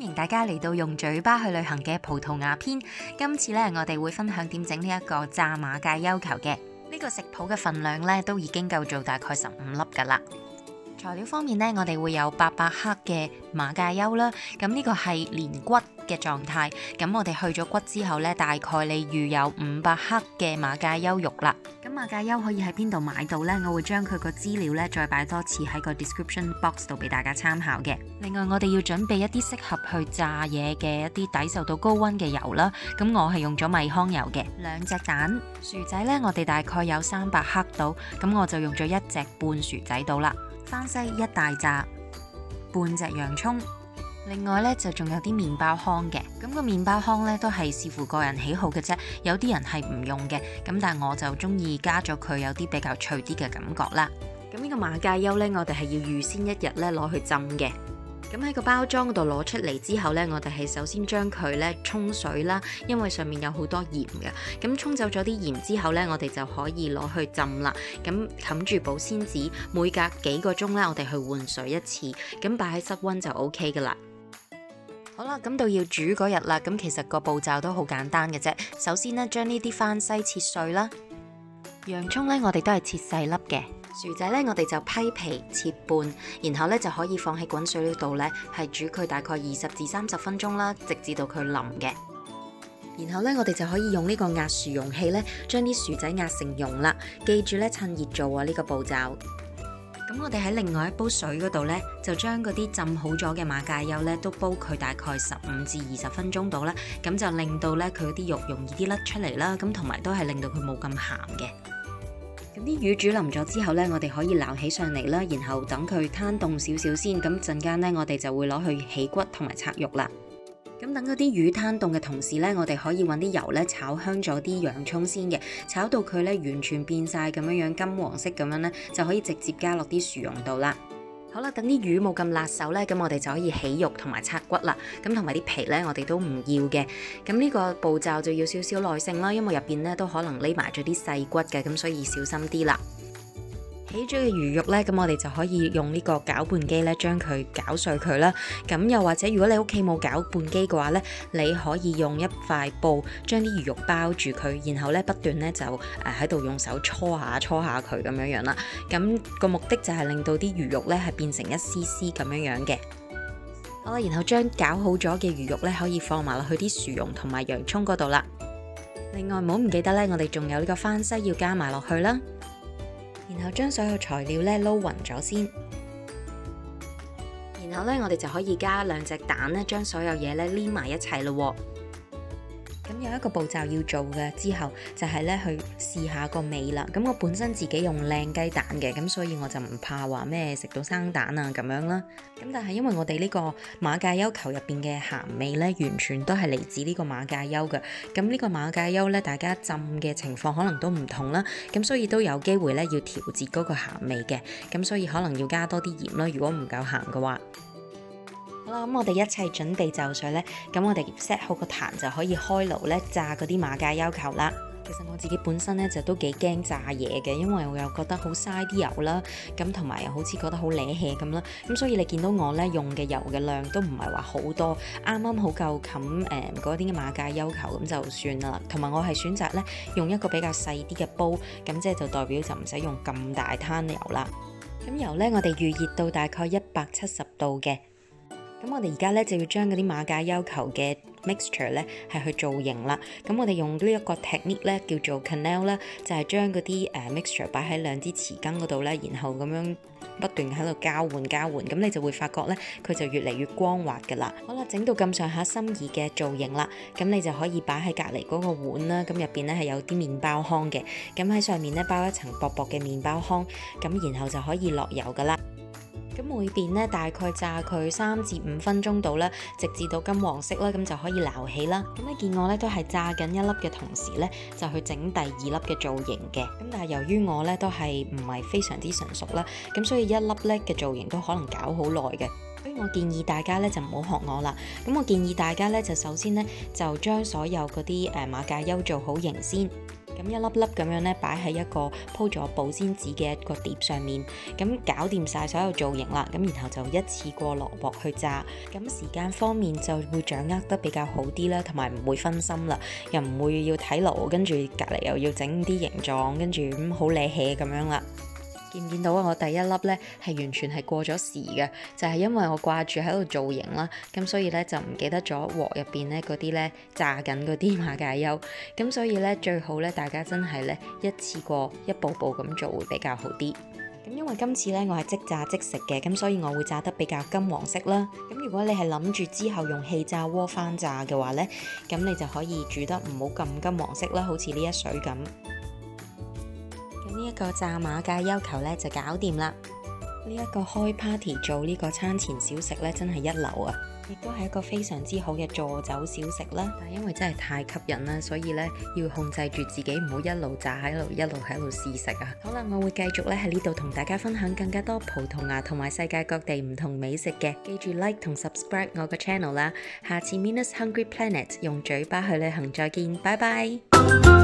迎大家嚟到用嘴巴去旅行嘅葡萄牙篇。今次咧，我哋會分享點整呢一個炸馬介休球嘅。呢個食譜嘅份量咧都已經夠做大概15粒噶啦。材料方面呢，我哋會有800克嘅馬介休啦，咁呢個係連骨嘅狀態。咁我哋去咗骨之後呢，大概你預有500克嘅馬介休肉啦。咁馬介休可以喺邊度買到呢？我會將佢個資料呢再擺多次喺個 description box 度俾大家參考嘅。另外我哋要準備一啲適合去炸嘢嘅一啲抵受到高溫嘅油啦。咁我係用咗米糠油嘅，2隻蛋，薯仔呢，我哋大概有300克到，咁我就用咗1隻半薯仔到啦。番西1大紮，半隻洋葱，另外呢，就仲有啲麵包糠嘅。咁個麵包糠呢，都係視乎個人喜好嘅啫，有啲人係唔用嘅，咁但係我就中意加咗佢有啲比較脆啲嘅感覺啦。咁呢個馬介休呢，我哋係要預先1日呢攞去浸嘅。咁喺個包裝嗰度攞出嚟之後呢，我哋係首先將佢呢沖水啦，因為上面有好多鹽嘅。咁沖走咗啲鹽之後呢，我哋就可以攞去浸啦。咁冚住保鮮紙，每隔幾個鐘呢，我哋去換水一次。咁擺喺室溫就 OK 噶啦。好啦，咁到要煮嗰日啦。咁其實個步驟都好簡單嘅啫。首先呢，將呢啲番西切碎啦，洋葱呢，我哋都係切細粒嘅。薯仔呢，我哋就批皮切半，然後呢就可以放喺滾水度呢，係煮佢大概20至30分鐘啦，直至到佢腍嘅。然後呢，我哋就可以用呢個壓薯容器呢，將啲薯仔壓成蓉啦。記住呢，趁熱做啊呢個步驟。咁我哋喺另外一煲水嗰度呢，就將嗰啲浸好咗嘅馬介休呢，都煲佢大概15至20分鐘到啦。咁就令到呢，佢啲肉容易啲甩出嚟啦。咁同埋都係令到佢冇咁鹹嘅。咁啲魚煮腍咗之後呢，我哋可以撈起上嚟啦，然後等佢攤凍少少先。咁陣間呢，我哋就會攞去起骨同埋拆肉啦。咁等嗰啲魚攤凍嘅同時呢，我哋可以揾啲油呢炒香咗啲洋葱先嘅，炒到佢呢完全變晒咁樣金黃色咁樣呢，就可以直接加落啲薯蓉度啦。好啦，等啲魚冇咁辣手呢，咁我哋就可以起肉同埋拆骨啦。咁同埋啲皮呢，我哋都唔要嘅。咁呢個步驟就要少少耐性啦，因為入邊呢都可能匿埋咗啲細骨嘅，咁所以小心啲啦。起咗嘅魚肉呢，咁我哋就可以用呢個攪拌機呢將佢攪碎佢啦。咁又或者如果你屋企冇攪拌機嘅話呢，你可以用一塊布將啲魚肉包住佢，然後呢不斷呢就喺度用手搓下佢咁樣樣啦。咁個目的就係令到啲魚肉呢係變成一絲絲咁樣樣嘅。好啦，然後將攪好咗嘅魚肉呢可以放埋落去啲薯蓉同埋洋葱嗰度啦。另外唔好唔記得呢，我哋仲有呢個番西要加埋落去啦。然後將所有材料咧撈勻咗先，然後咧我哋就可以加2隻蛋咧，將所有嘢咧黏埋一齊咯。咁有一個步驟要做嘅之後，就係咧去試下個味啦。咁我本身自己用靚雞蛋嘅，咁所以我就唔怕話咩食到生蛋啊咁樣啦。咁但係因為我哋呢個馬介休球入邊嘅鹹味咧，完全都係嚟自呢個馬介休嘅。咁呢個馬介休咧，大家浸嘅情況可能都唔同啦。咁所以都有機會咧要調節嗰個鹹味嘅。咁所以可能要加多啲鹽啦。如果唔夠鹹嘅話。好啦，咁我哋一切準備就緒呢。咁我哋 set 好個壇就可以開爐呢炸嗰啲馬介休球啦。其實我自己本身呢就都幾驚炸嘢嘅，因為我又覺得好嘥啲油啦，咁同埋又好似覺得好瀨氣咁啦。咁所以你見到我呢用嘅油嘅量都唔係話好多，啱啱好夠冚嗰啲馬介休球咁就算啦。同埋我係選擇呢用一個比較細啲嘅煲，咁即係就代表就唔使用咁大攤油啦。咁油呢，我哋預熱到大概170度嘅。咁我哋而家咧就要將嗰啲馬介休球嘅 mixture 咧係去造型啦。咁我哋用呢一個 technique 咧叫做 canal 啦，就係將嗰啲mixture 擺喺2支匙羹嗰度咧，然後咁樣不斷喺度交換，咁你就會發覺咧佢就越嚟越光滑噶啦。好啦，整到咁上下心儀嘅造型啦，咁你就可以擺喺隔離嗰個碗啦。咁入邊咧係有啲麵包糠嘅，咁喺上面咧包一層薄薄嘅麵包糠，咁然後就可以落油噶啦。咁每邊咧大概炸佢3至5分鐘到啦，直至到金黃色啦，咁就可以撈起啦。咁你見我咧都係炸緊1粒嘅同時咧，就去整第2粒嘅造型嘅。咁但係由於我咧都係唔係非常之純熟啦，咁所以1粒咧嘅造型都可能搞好耐嘅。所以我建議大家咧就唔好學我啦。咁我建議大家咧就首先咧就將所有嗰啲馬介休做好型先。咁一粒粒咁樣咧擺喺一個鋪咗保鮮紙嘅一個碟上面，咁搞掂晒所有造型啦，咁然後就一次過落鑊去炸，咁時間方面就會掌握得比較好啲啦，同埋唔會分心啦，又唔會要睇爐，跟住隔離又要整啲形狀，跟住好瀨氣咁樣啦。見唔見到啊？我第一粒呢係完全係過咗時嘅，就係因為我掛住喺度造型啦，咁所以呢就唔記得咗鑊入邊呢嗰啲呢炸緊嗰啲馬介休，咁所以呢最好呢大家真係呢一次過一步步咁做會比較好啲。咁因為今次呢我係即炸即食嘅，咁所以我會炸得比較金黃色啦。咁如果你係諗住之後用氣炸鍋翻炸嘅話呢，咁你就可以煮得唔好咁金黃色啦，好似呢一水咁。呢一個炸馬介休球咧就搞掂啦！呢一個開 party 做呢個餐前小食咧真係一流啊！亦都係一個非常之好嘅助酒小食啦。但係因為真係太吸引啦，所以咧要控制住自己唔好一路炸喺度，一路喺度試食啊！好啦，我會繼續咧喺呢度同大家分享更加多葡萄牙同埋世界各地唔同美食嘅。記住 like 同 subscribe 我個 channel 啦！下次 Mina's Hungry Planet 用嘴巴去旅行再見，拜拜！